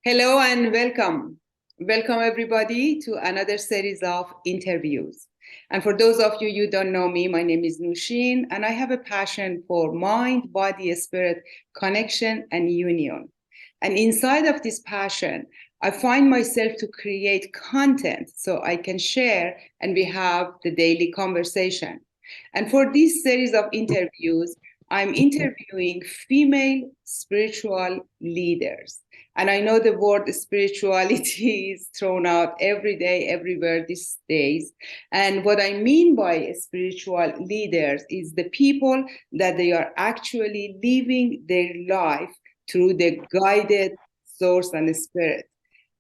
Hello and welcome. Welcome everybody to another series of interviews. And for those of you who don't know me, my name is Nushin and I have a passion for mind, body, spirit connection and union. And inside of this passion, I find myself to create content so I can share and we have the daily conversation. And for this series of interviews, I'm interviewing female spiritual leaders. And I know the word spirituality is thrown out every day, everywhere these days. And what I mean by spiritual leaders is the people that they are actually living their life through the guided source and spirit.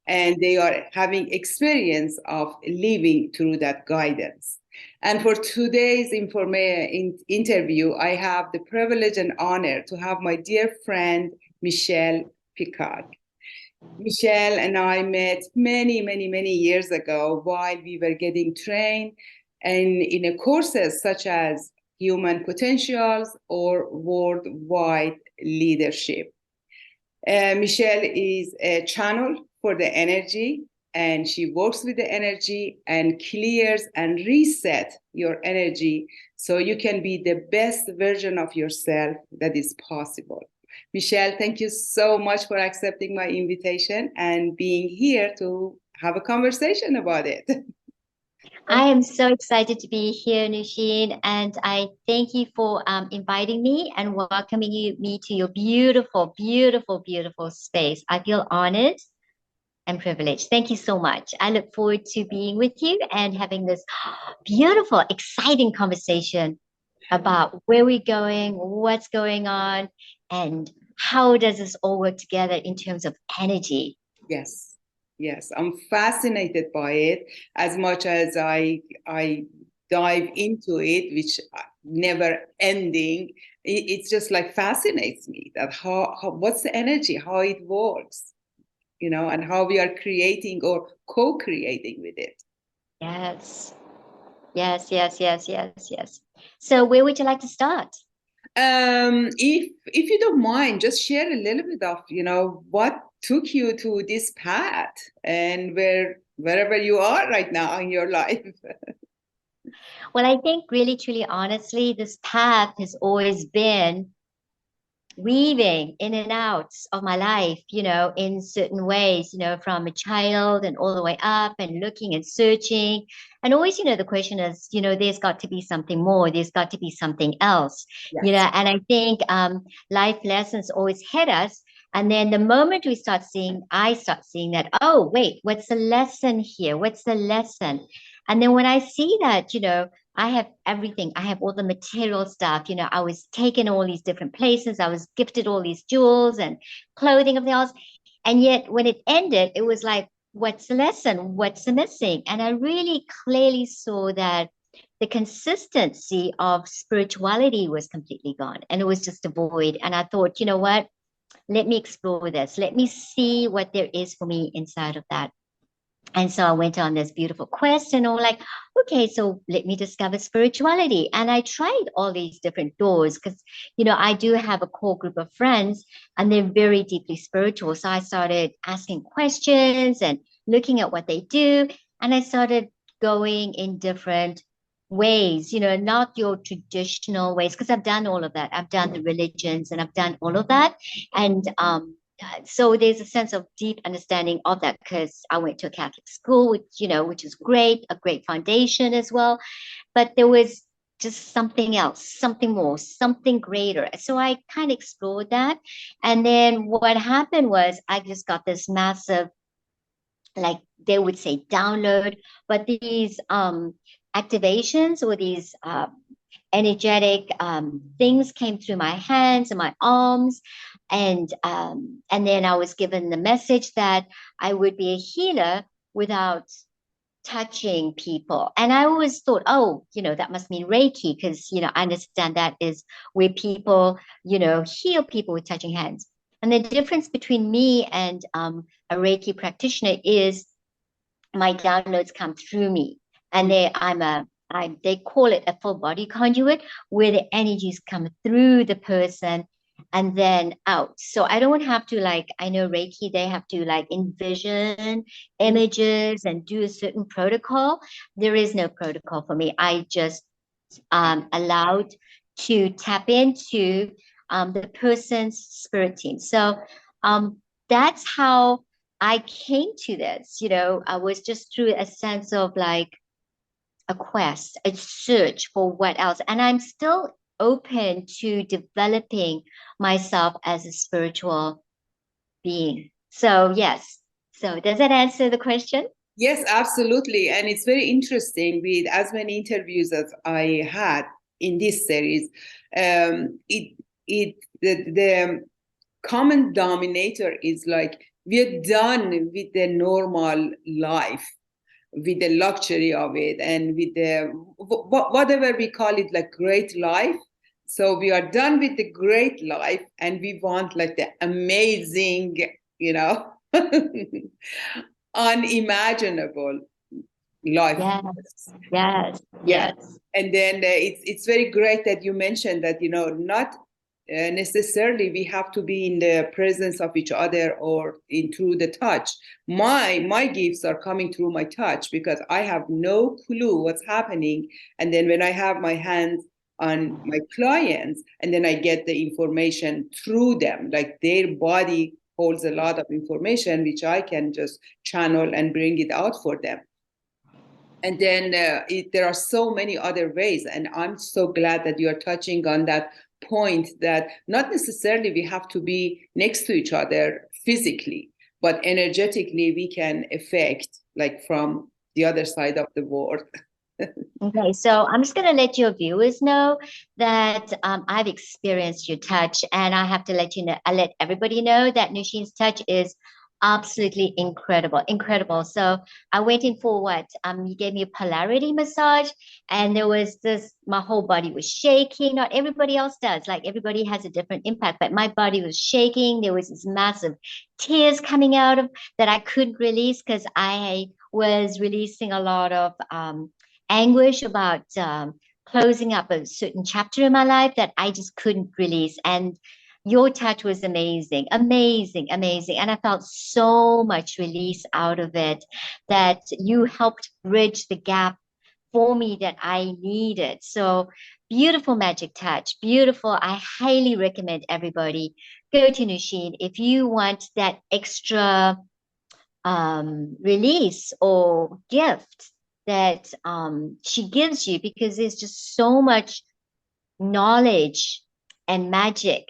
And they are having experience of living through that guidance. And for today's interview, I have the privilege and honor to have my dear friend, Michelle Peacock. Michelle and I met many years ago while we were getting trained and in a courses such as human potentials or worldwide leadership. Michelle is a channel for the energy and she works with the energy and clears and reset your energy so you can be the best version of yourself that is possible. Michelle, thank you so much for accepting my invitation and being here to have a conversation about it. I am so excited to be here, Nushin, and I thank you for inviting me and welcoming me to your beautiful space. I feel honored and privileged. Thank you so much. I look forward to being with you and having this beautiful, exciting conversation about where we're going, what's going on, and how does this all work together in terms of energy. Yes, yes, I'm fascinated by it as much as I dive into it, which never ending. It's just like fascinates me that how what's the energy, how it works, and how we are creating or co-creating with it. Yes, yes. So where would you like to start? If you don't mind, just share a little bit of, what took you to this path and wherever you are right now in your life. Well, I think really, truly, honestly, this path has always been weaving in and out of my life, in certain ways, from a child and all the way up and looking and searching. And always, the question is, there's got to be something more, there's got to be something else, Yes. and I think life lessons always hit us. And then the moment I start seeing that, oh, wait, what's the lesson here? What's the lesson? And then when I see that, I have everything. I have all the material stuff. I was taken all these different places. I was gifted all these jewels and clothing of else. And yet when it ended, it was like, what's the lesson? What's the missing? And I really clearly saw that the consistency of spirituality was completely gone and it was just a void. And I thought, you know what? Let me explore this. Let me see what there is for me inside of that. And so I went on this beautiful quest and I'm like, okay, so let me discover spirituality. And I tried all these different doors because, I do have a core group of friends and they're very deeply spiritual. So I started asking questions and looking at what they do. And I started going in different ways, not your traditional ways, because I've done all of that. I've done the religions and I've done all of that. And so there's a sense of deep understanding of that because I went to a Catholic school, which is great, a great foundation as well. But there was just something else, something more, something greater. So I kind of explored that. And then what happened was I just got this massive, like they would say download, but these activations or these energetic things came through my hands and my arms, and then I was given the message that I would be a healer without touching people. And I always thought, oh, that must mean Reiki because I understand that is where people heal people with touching hands. And the difference between me and a Reiki practitioner is my downloads come through me, and they call it a full body conduit, where the energies come through the person and then out. So I don't have to, like, I know Reiki, they have to like envision images and do a certain protocol. There is no protocol for me. I just allowed to tap into the person's spirit team. So that's how I came to this. I was just through a sense of like a quest, a search for what else. And I'm still open to developing myself as a spiritual being. So, yes. So, does that answer the question? Yes, absolutely. And it's very interesting with as many interviews as I had in this series. It it the common denominator is like we're done with the normal life, with the luxury of it, and with the whatever we call it, like great life. So we are done with the great life, and we want like the amazing, you know, unimaginable life. Yes, yes, Yeah. yes. And then it's very great that you mentioned that, not necessarily we have to be in the presence of each other or in through the touch. My gifts are coming through my touch because I have no clue what's happening. And then when I have my hands on my clients, and then I get the information through them, like their body holds a lot of information which I can just channel and bring it out for them. And then there are so many other ways, and I'm so glad that you are touching on that point, that not necessarily we have to be next to each other physically, but energetically we can affect, like, from the other side of the world. Okay, so I'm just going to let your viewers know that I've experienced your touch, and I have to let you know, I let everybody know that Nushin's touch is absolutely incredible, incredible. So I went in for what? You gave me a polarity massage, and there was this, my whole body was shaking. Not everybody else does, like everybody has a different impact, but my body was shaking. There was this massive tears coming out of that I couldn't release because I was releasing a lot of anguish about closing up a certain chapter in my life that I just couldn't release. And your touch was amazing, amazing, amazing. And I felt so much release out of it, that you helped bridge the gap for me that I needed. So beautiful magic touch, beautiful. I highly recommend everybody go to Nushin if you want that extra release or gift that she gives you, because there's just so much knowledge and magic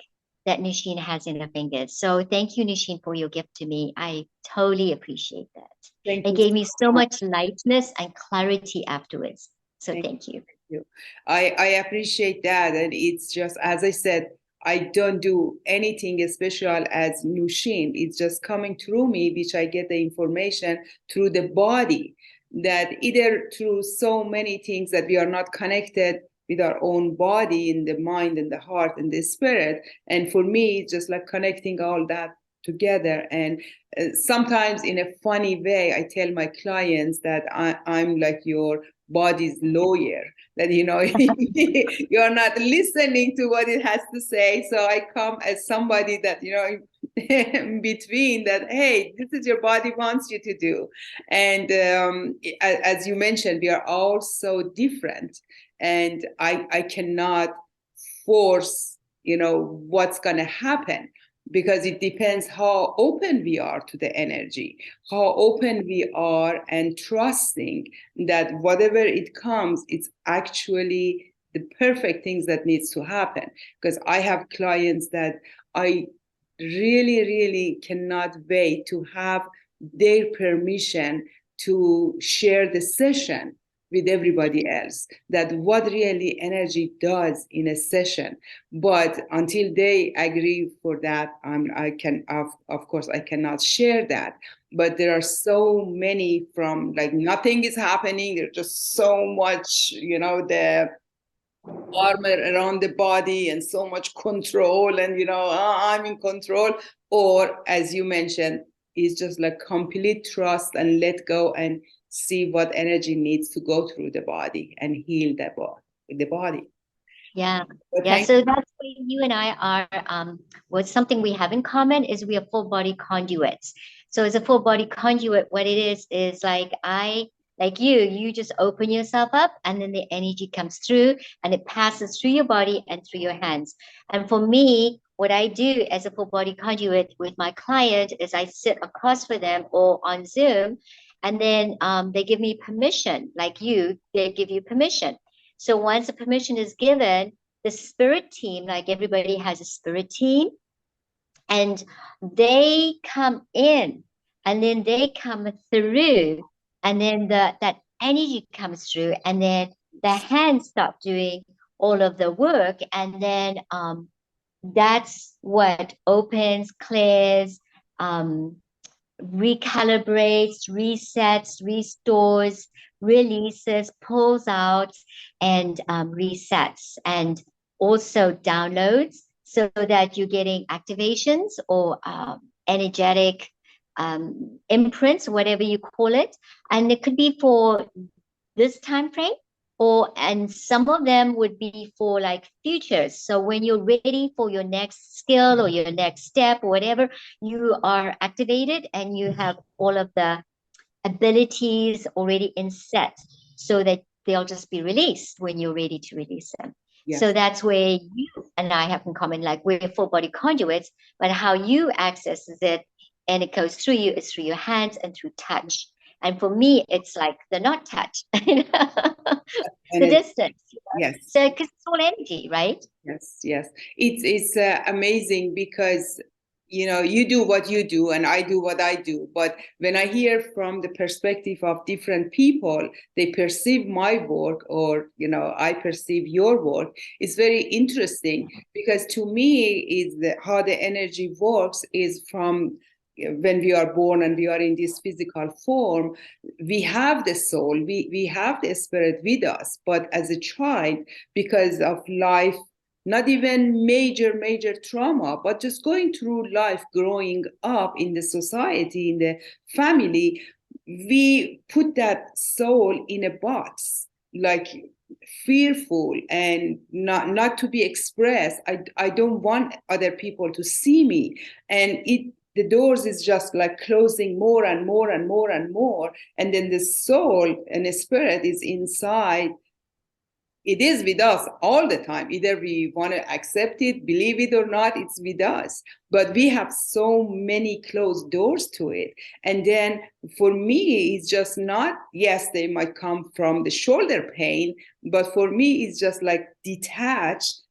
that Nushin has in her fingers. So thank you, Nushin, for your gift to me. I totally appreciate that. Thank It you gave me so so much. much lightness and clarity afterwards. So Thank thank you. you. I appreciate that. And it's just, as I said, I don't do anything as special as Nushin. It's just coming through me, which I get the information through the body, that either through so many things that we are not connected with our own body, in the mind and the heart and the spirit. And for me, it's just like connecting all that together. And sometimes in a funny way, I tell my clients that I'm like your body's lawyer, that you're not listening to what it has to say, so I come as somebody that in between, that hey, this is your body wants you to do. And as you mentioned, we are all so different, and I cannot force what's going to happen, because it depends how open we are to the energy, how open we are and trusting that whatever it comes, it's actually the perfect things that needs to happen. Because I have clients that I really, really cannot wait to have their permission to share the session with everybody else, that what really energy does in a session. But until they agree for that, I can, of course, I cannot share that. But there are so many, from like nothing is happening, there's just so much, the armor around the body and so much control, and I'm in control. Or as you mentioned, is just like complete trust and let go and see what energy needs to go through the body and heal the body. Yeah. So Yeah. thank So that's where you and I are. Well, something we have in common is we are full body conduits. So as a full body conduit, what it is like like you just open yourself up and then the energy comes through and it passes through your body and through your hands. And for me, what I do as a full body conduit with my client is I sit across for them or on Zoom, and then they give me permission, like they give you permission. So once the permission is given, the spirit team, like everybody has a spirit team, and they come in and then they come through, and then that energy comes through, and then the hands start doing all of the work, and then that's what opens, clears, um, recalibrates, resets, restores, releases, pulls out, and resets, and also downloads so that you're getting activations or energetic imprints, whatever you call it. And it could be for this time frame, or and some of them would be for like futures. So when you're ready for your next skill or your next step or whatever, you are activated and you have all of the abilities already in set, so that they'll just be released when you're ready to release them. So yes. that's where you and I have in common, like we're full body conduits, but how you accesses it and it goes through you is through your hands and through touch. And for me, it's like the not touch, the And it, distance. yes. So because it's all energy, right? Yes, yes. It's amazing because you do what you do and I do what I do. But when I hear from the perspective of different people, they perceive my work, or I perceive your work. It's very interesting because to me is how the energy works is from when we are born and we are in this physical form, we have the soul, we have the spirit with us. But as a child, because of life, not even major trauma, but just going through life, growing up in the society, in the family, we put that soul in a box, like fearful and not to be expressed. I don't want other people to see me, and the doors is just like closing more and more and more and more, and then the soul and the spirit is inside. It is with us all the time. Either we want to accept it, believe it or not, it's with us. But we have so many closed doors to it. And then for me, it's just not, yes, they might come from the shoulder pain, but for me, it's just like detached,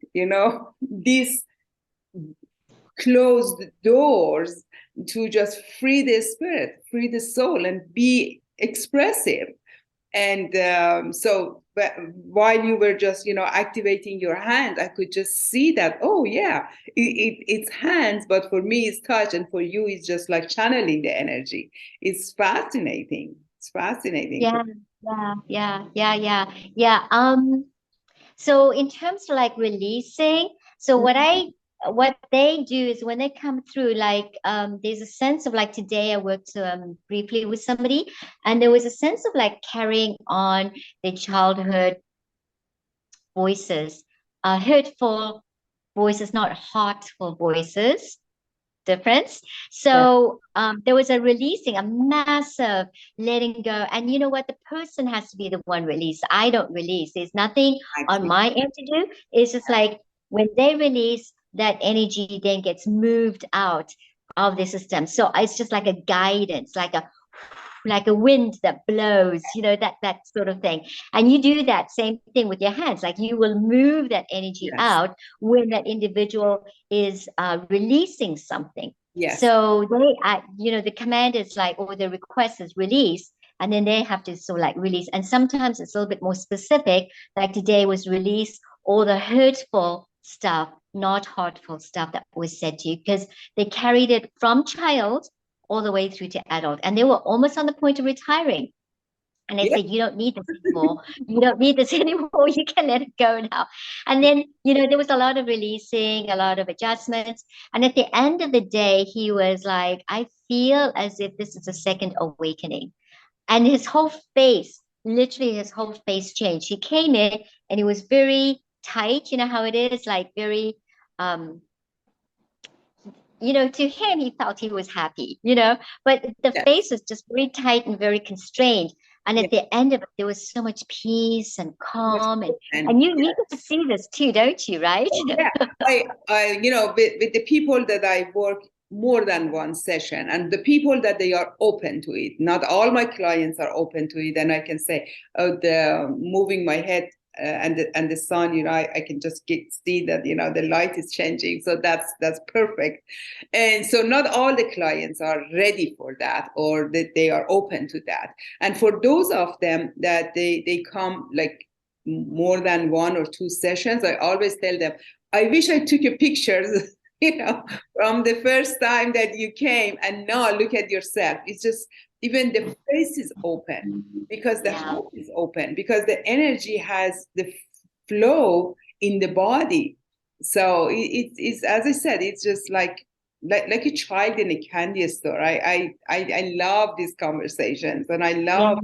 these closed doors to just free the spirit, free the soul, and be expressive. And but while you were just activating your hand, I could just see that, oh yeah, it's hands, but for me it's touch, and for you it's just like channeling the energy. It's fascinating. It's fascinating. Yeah, yeah. So in terms of like releasing, so what they do is when they come through, like there's a sense of like today I worked briefly with somebody, and there was a sense of like carrying on their childhood voices, hurtful voices, not heartful voices. Difference. Yeah, So there was a releasing, a massive letting go. And you know what? The person has to be the one release. I don't release. There's nothing on exactly. my end to do. It's just like when they release, that energy then gets moved out of the system. So it's just like a guidance, like a wind that blows, that sort of thing. And you do that same thing with your hands. Like you will move that energy Yes, out when that individual is releasing something. yes, So the command is like, or the request is release, and then they have to sort of like release. And sometimes it's a little bit more specific. Like today was release all the hurtful stuff, not heartful stuff that was said to you, because they carried it from child all the way through to adult. And they were almost on the point of retiring. And I yes, said, you don't need this anymore. You don't need this anymore. You can let it go now. And then, there was a lot of releasing, a lot of adjustments. And at the end of the day, he was like, I feel as if this is a second awakening. And his whole face, literally his whole face changed. He came in and he was very tight, you know how it is, like very, you know, to him, he felt he was happy, you know, but the Yes. face was just very tight and very constrained. And Yes. at the end of it, there was so much peace and Much calm. and And you get to see this too, don't you? Right? oh, yeah, you know, with the people that I work more than one session, and the people that they are open to it. Not all my clients are open to it, and I can say, oh, the moving my head and the sun, you know, I can just see that, you know, the light is changing, so that's perfect. And so not all the clients are ready for that, or that they are open to that. And for those of them that they come like more than one or two sessions, I always tell them, I wish I took your pictures, you know, from the first time that you came, and now look at yourself. It's just, even the face is open because the Yeah. heart is open, because the energy has the flow in the body. So it's, as I said, it's just like a child in a candy store. I love these conversations, and I Yeah. love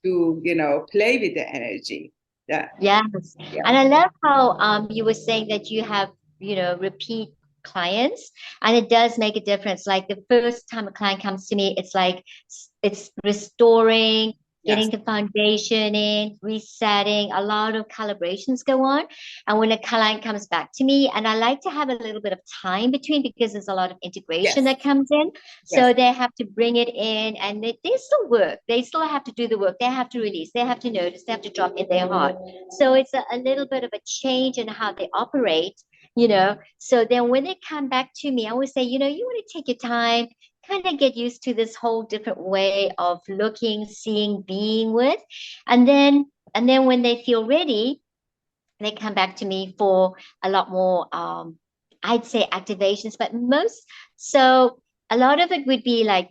to, you know, play with the energy. Yeah. Yes. Yeah. And I love how you were saying that you have, you know, repeat clients, and it does make a difference. Like the first time a client comes to me, it's like it's restoring, Yes. getting the foundation in, resetting, a lot of calibrations go on. And when a client comes back to me, and I like to have a little bit of time between because there's a lot of integration Yes. that comes in. Yes. So they have to bring it in, and they still work. They still have to do the work. They have to release. They have to notice. They have to drop in their heart. So it's a little bit of a change in how they operate, you know. So then when they come back to me, I always say, you know, you want to take your time, kind of get used to this whole different way of looking, seeing, being with. And then when they feel ready, they come back to me for a lot more I'd say activations, but most so a lot of it would be like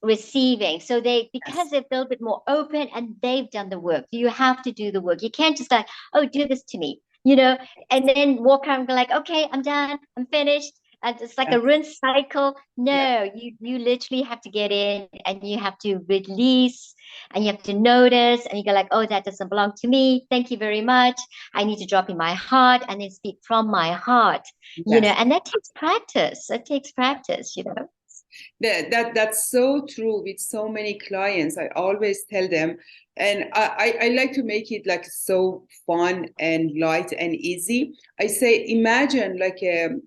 receiving. So Yes. because they're a little bit more open and they've done the work, you have to do the work. You can't just like, oh, do this to me, you know, and then walk around and be like, okay, I'm done, I'm finished. And it's like a Yes. rinse cycle. Yes. No, you literally have to get in and you have to release and you have to notice and you go like, oh, that doesn't belong to me. Thank you very much. I need to drop in my heart and then speak from my heart, you know, Yes. and that takes practice. It takes practice, you know. That's so true with so many clients. I always tell them, and I like to make it like so fun and light and easy. I say, imagine like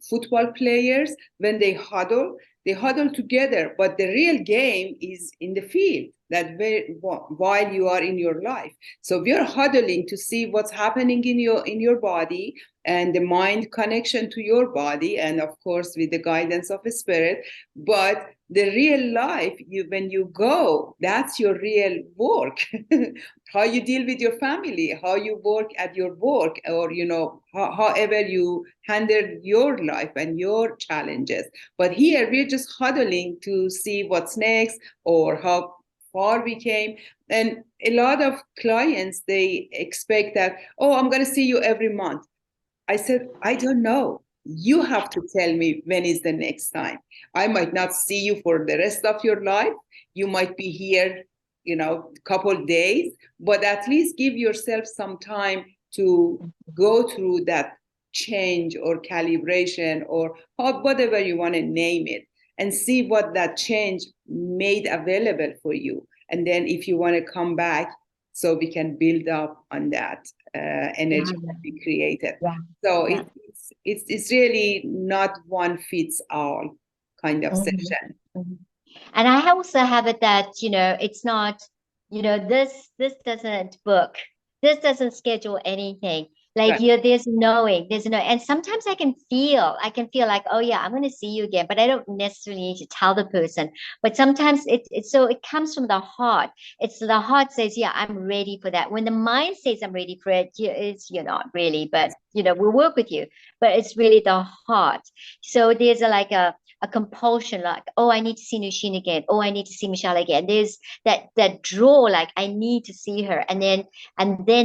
football players when they huddle together, but the real game is in the field. That while you are in your life, so we are huddling to see what's happening in your body, and the mind connection to your body, and of course with the guidance of a spirit. But the real life, when you go, that's your real work. How you deal with your family, how you work at your work, or you know, however you handle your life and your challenges. But here we're just huddling to see what's next, or how far we came. And a lot of clients, they expect that, oh, I'm going to see you every month. I said, I don't know. You have to tell me when is the next time. I might not see you for the rest of your life. You might be here, you know, a couple days, but at least give yourself some time to go through that change or calibration, or whatever you want to name it, and see what that change made available for you. And then if you want to come back, so we can build up on that Yeah, energy that we created. yeah, So yeah. it's really not one fits all kind of Mhm, session. mhm. And I also have it that, you know, it's not, you know, this doesn't book, this doesn't schedule anything. Like Right. you, there's no, and sometimes I can feel like, oh yeah, I'm going to see you again, but I don't necessarily need to tell the person. But sometimes it's so it comes from the heart. It's the heart says, yeah, I'm ready for that. When the mind says I'm ready for it, you're not really, but Yes. you know, we'll work with you. But it's really the heart. So there's a compulsion, like, oh, I need to see Nushin again, oh, I need to see Michelle again. There's that draw, like I need to see her. And then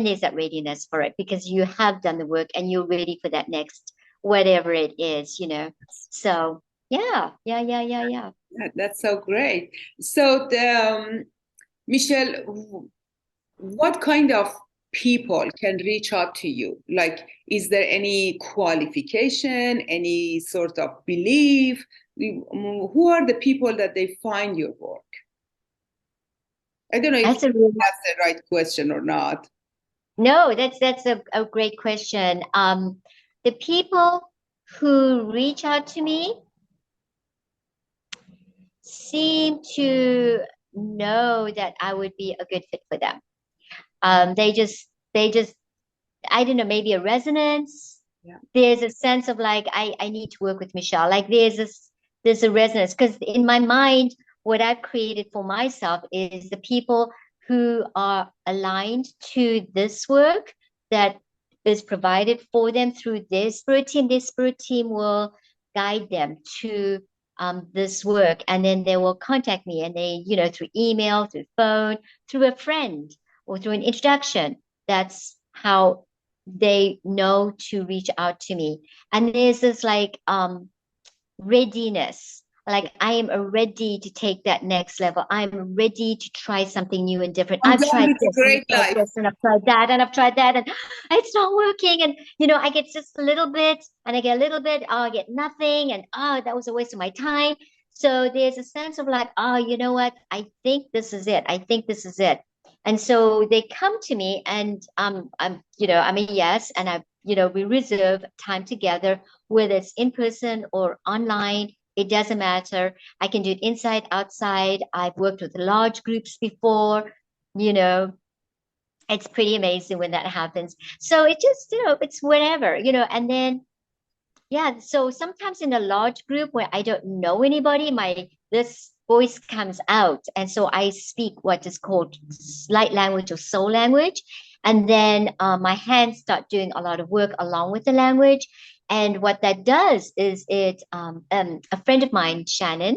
there's that readiness for it because you have done the work and you're ready for that next whatever it is, you know. So yeah, yeah, yeah, yeah, yeah. That's so great. So Michelle, what kind of people can reach out to you? Like, is there any qualification, any sort of belief? Who are the people that they find your work? I don't know if That's a really, that's the right question or not. no, that's a great question. The people who reach out to me seem to know that I would be a good fit for them. They just, I don't know, maybe a resonance. Yeah. There's a sense of like, I need to work with Michelle. Like there's a resonance because in my mind, what I've created for myself is the people who are aligned to this work that is provided for them through their spirit team. Their spirit team will guide them to this work, and then they will contact me, and they, through email, through phone, through a friend, or through an introduction. That's how they know to reach out to me. And there's this like readiness, like I am ready to take that next level. I'm ready to try something new and different. I'm I've done tried with the this and great I've tried life. this and I've tried that and I've tried that, and it's not working. And I get just a little bit and I get a little bit, oh, I get nothing, and oh, that was a waste of my time. So there's a sense of like, oh, you know what, I think this is it, I think this is it. And so they come to me, and I'm a yes, and we reserve time together, whether it's in person or online. It doesn't matter. I can do it inside, outside. I've worked with large groups before. You know, it's pretty amazing when that happens. So it just, it's whatever, and then, yeah. So sometimes in a large group where I don't know anybody, this voice comes out. And so I speak what is called light language or soul language. And then my hands start doing a lot of work along with the language. And what that does is a friend of mine, Shannon,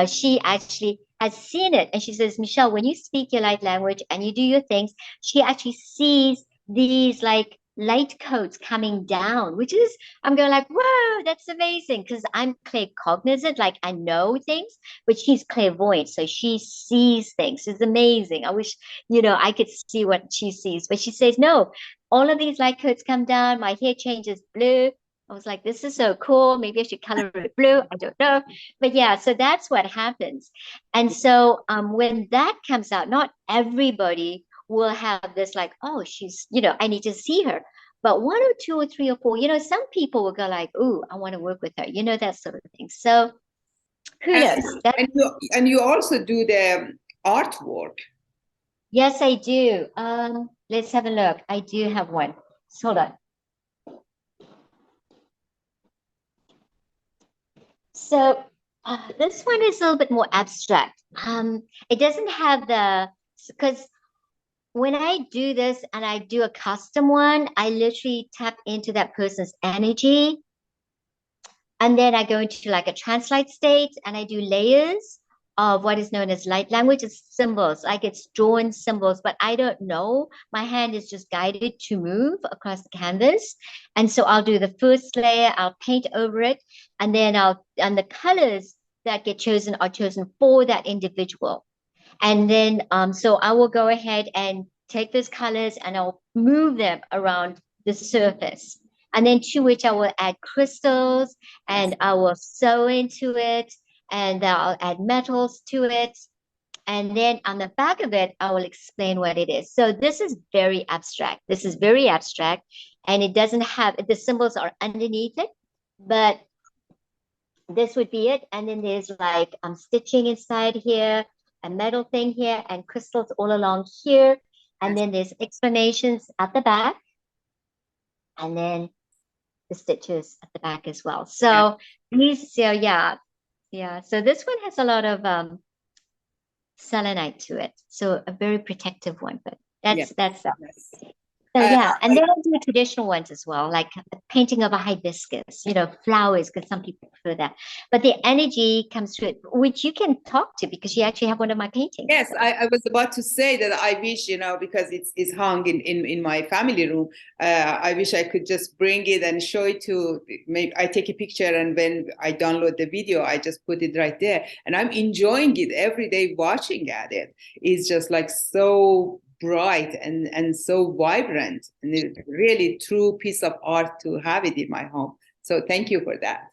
she actually has seen it. And she says, Michelle, when you speak your light language and you do your things, she actually sees these like light codes coming down, which is, I'm going like, whoa, that's amazing. Because I'm claircognizant, like I know things, but she's clairvoyant. So she sees things. It's amazing. I wish, I could see what she sees. But she says, no, all of these light codes come down. My hair changes blue. I was like, this is so cool. Maybe I should color it blue. I don't know. But yeah, so that's what happens. And so when that comes out, not everybody will have this like, oh, she's, I need to see her. But one or two or three or four, some people will go like, oh, I want to work with her, that sort of thing. So who knows? And you also do the artwork. Yes, I do. Let's have a look. I do have one. Hold on. So this one is a little bit more abstract. It doesn't have because when I do this and I do a custom one, I literally tap into that person's energy. And then I go into like a translate state and I do layers of what is known as light language. It's symbols, like it's drawn symbols, but I don't know. My hand is just guided to move across the canvas. And so I'll do the first layer, I'll paint over it, and then and the colors that get chosen are chosen for that individual. And then, so I will go ahead and take those colors and I'll move them around the surface. And then to which I will add crystals and I will sew into it and I'll add metals to it. And then on the back of it, I will explain what it is. So this is very abstract. This is very abstract, and it doesn't have, the symbols are underneath it, but this would be it. And then there's like stitching inside here, a metal thing here, and crystals all along here. And then there's explanations at the back, and then the stitches at the back as well. So yeah. So this one has a lot of selenite to it. So a very protective one, but that's Yes. So yeah, and then I do traditional ones as well, like a painting of a hibiscus, flowers, because some people prefer that. But the energy comes through it, which you can talk to because you actually have one of my paintings. Yes, I was about to say that I wish, because it's hung in my family room. I wish I could just bring it and show it to, maybe I take a picture and when I download the video, I just put it right there. And I'm enjoying it every day watching at it. It's just like so bright and so vibrant, and it's really true piece of art to have it in my home. So thank you for that.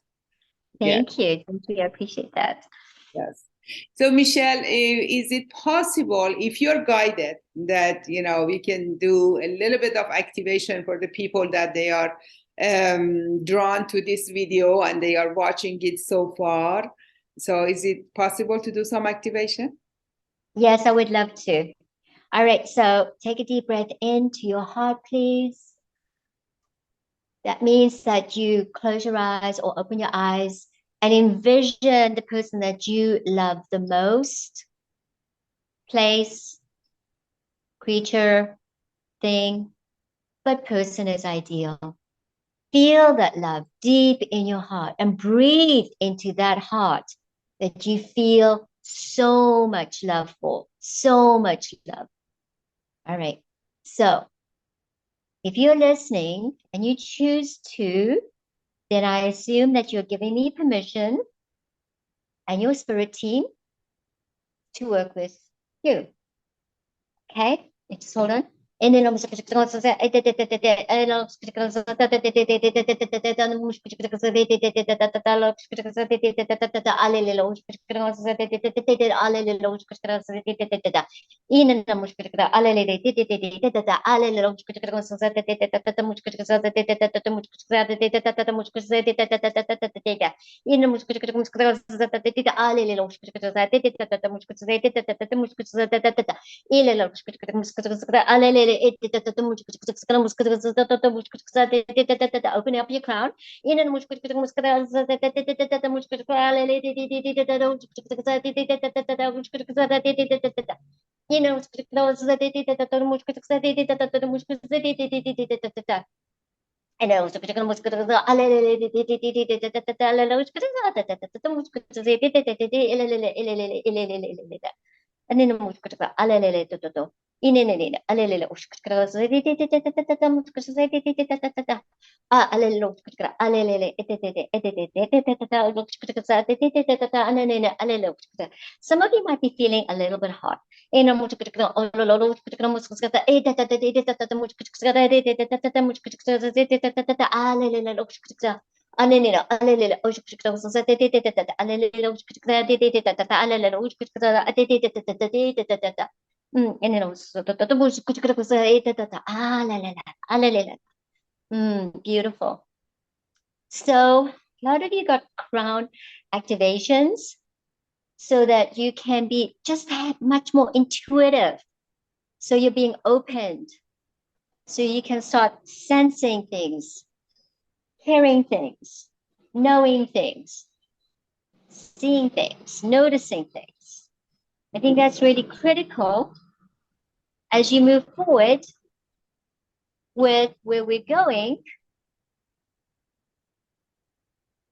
Thank you. Thank you. I appreciate that. Yes. So Michelle, is it possible, if you're guided, that we can do a little bit of activation for the people that they are drawn to this video and they are watching it so far? So is it possible to do some activation? Yes, I would love to. All right, so take a deep breath into your heart, please. That means that you close your eyes or open your eyes and envision the person that you love the most, place, creature, thing, but person is ideal. Feel that love deep in your heart and breathe into that heart that you feel so much love for, so much love. All right. So if you're listening and you choose to, then I assume that you're giving me permission and your spirit team to work with you. Okay? Just hold on. And then open up your crown. Some of you might be feeling a little bit hot. Beautiful. So a lot of you got crown activations so that you can be just that much more intuitive. So you're being opened. So you can start sensing things, hearing things, knowing things, seeing things, noticing things. I think that's really critical as you move forward with where we're going.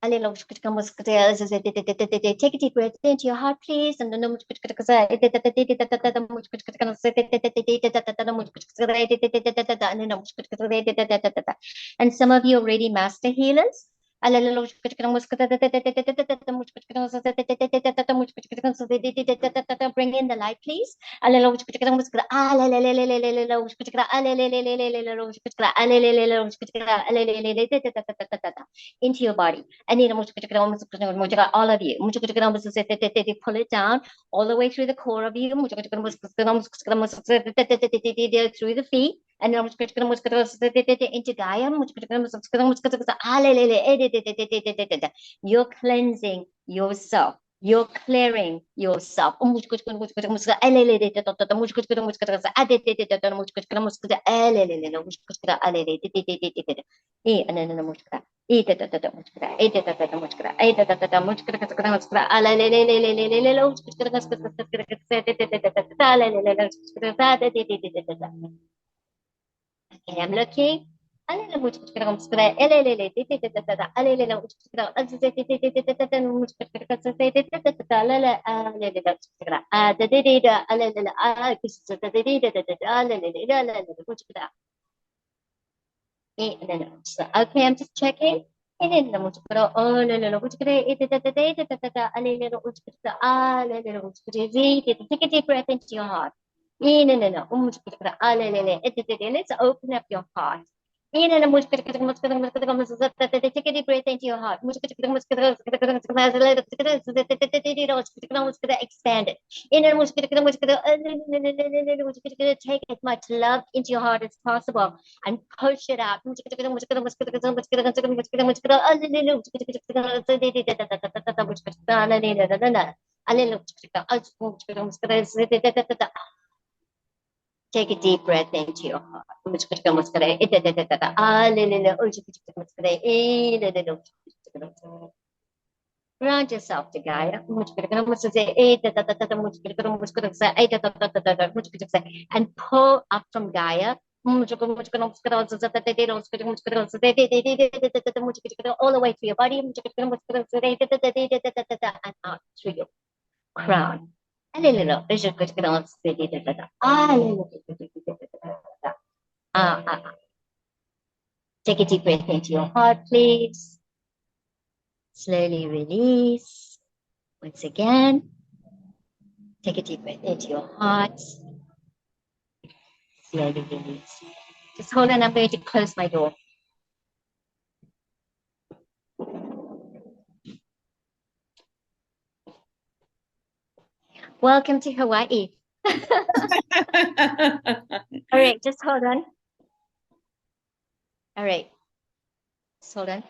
Take a deep breath into your heart, please. And some of you already master healers. Bring in the light, please. Into your body. And all of you. Pull it down all the way through the core of you. Through the feet. And into Gaia. You're cleansing yourself. You're clearing yourself. Okay, I'm looking. Okay, I'm just checking. Take a deep breath into your heart. Let's open up your heart. Take a deep breath into your heart. Expand it. Take as much love into your heart as possible and push it out. Take a deep breath into your heart. Ground yourself to Gaia and pull up from Gaia all the way through your body and out through your crown. Take a deep breath into your heart, please. Slowly release. Once again, take a deep breath into your heart. Slowly release. Just hold on, I'm going to close my door. Welcome to Hawaii. All right, just hold on. All right, just hold on.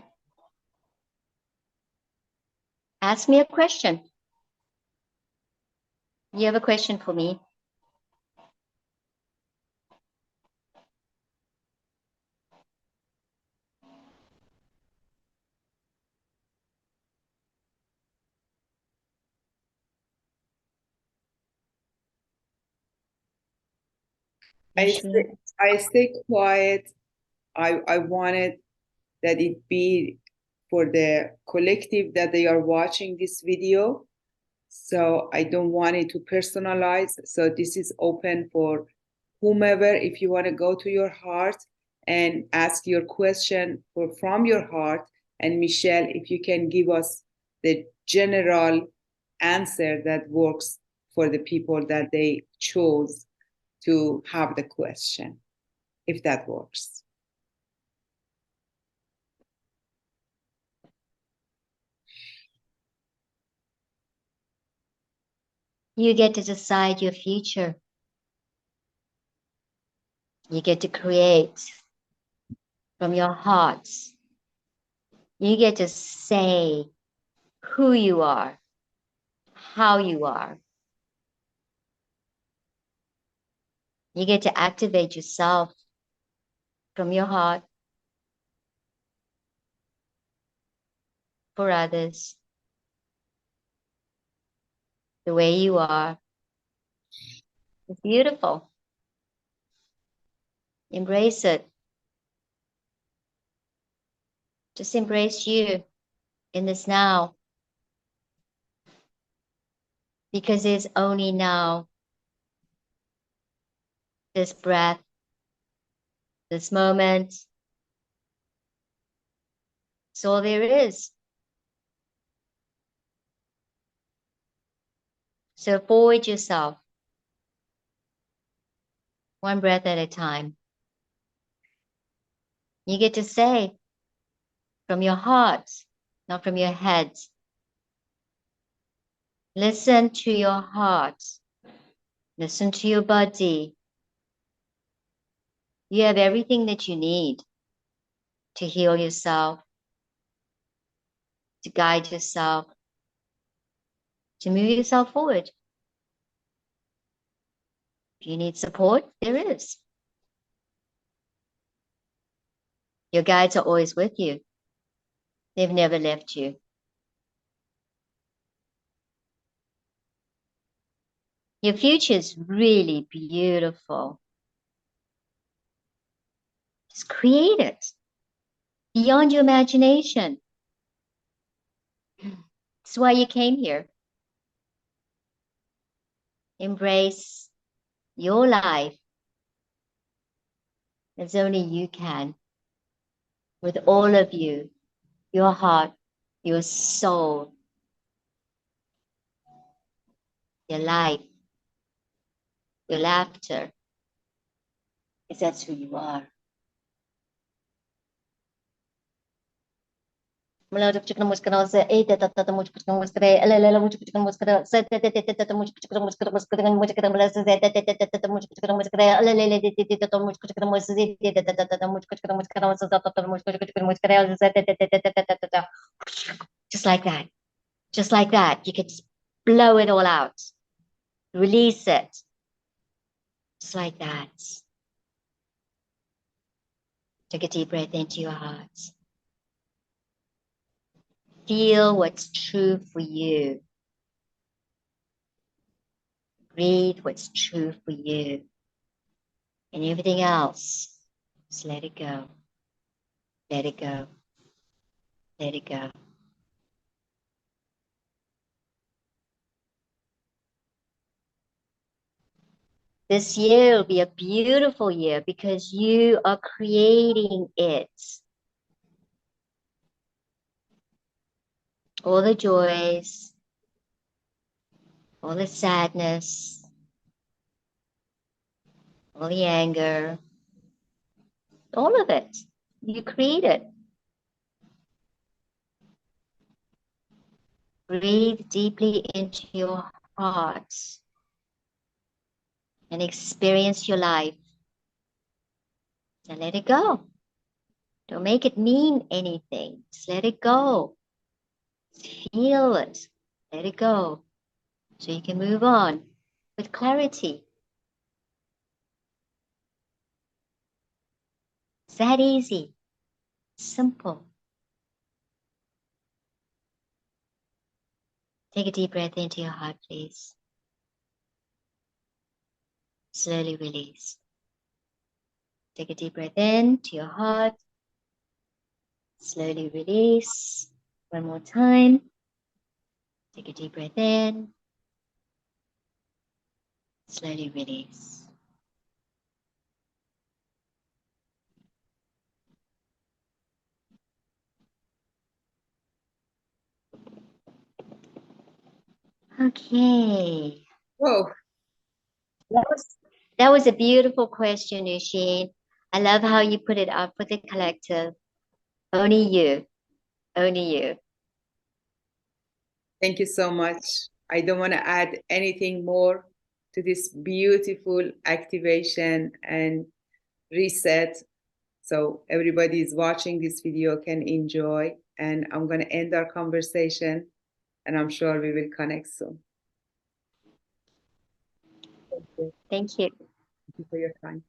Ask me a question. You have a question for me? I stay quiet. I wanted that it be for the collective that they are watching this video. So I don't want it to personalize. So this is open for whomever, if you want to go to your heart and ask your question from your heart. And Michelle, if you can give us the general answer that works for the people that they chose to have the question, if that works. You get to decide your future. You get to create from your heart. You get to say who you are, how you are. You get to activate yourself from your heart for others, the way you are. It's beautiful. Embrace it. Just embrace you in this now. Because it's only now, this breath, this moment. It's all there is. So forward yourself, one breath at a time. You get to say from your heart, not from your head. Listen to your heart. Listen to your body. You have everything that you need to heal yourself, to guide yourself, to move yourself forward. If you need support, there is. Your guides are always with you. They've never left you. Your future is really beautiful. Just create it beyond your imagination. That's why you came here. Embrace your life as only you can, with all of you, your heart, your soul, your life, your laughter, because that's who you are. Just like that. Just like that. You can just blow it all out. Release it. Just like that. Take a deep breath into your heart. Feel what's true for you. Breathe what's true for you. And everything else, just let it go. Let it go. Let it go. This year will be a beautiful year because you are creating it. All the joys, all the sadness, all the anger, all of it. You create it. Breathe deeply into your heart and experience your life. And let it go. Don't make it mean anything. Just let it go. Feel it. Let it go. So you can move on with clarity. It's that easy. Simple. Take a deep breath into your heart, please. Slowly release. Take a deep breath in to your heart. Slowly release. One more time. Take a deep breath in. Slowly release. Okay. Whoa. That was a beautiful question, Nusheen. I love how you put it up for the collective. Only you. Only you. Thank you so much. I don't want to add anything more to this beautiful activation and reset. So everybody is watching this video can enjoy. And I'm going to end our conversation, and I'm sure we will connect soon. Thank you. Thank you. Thank you for your time.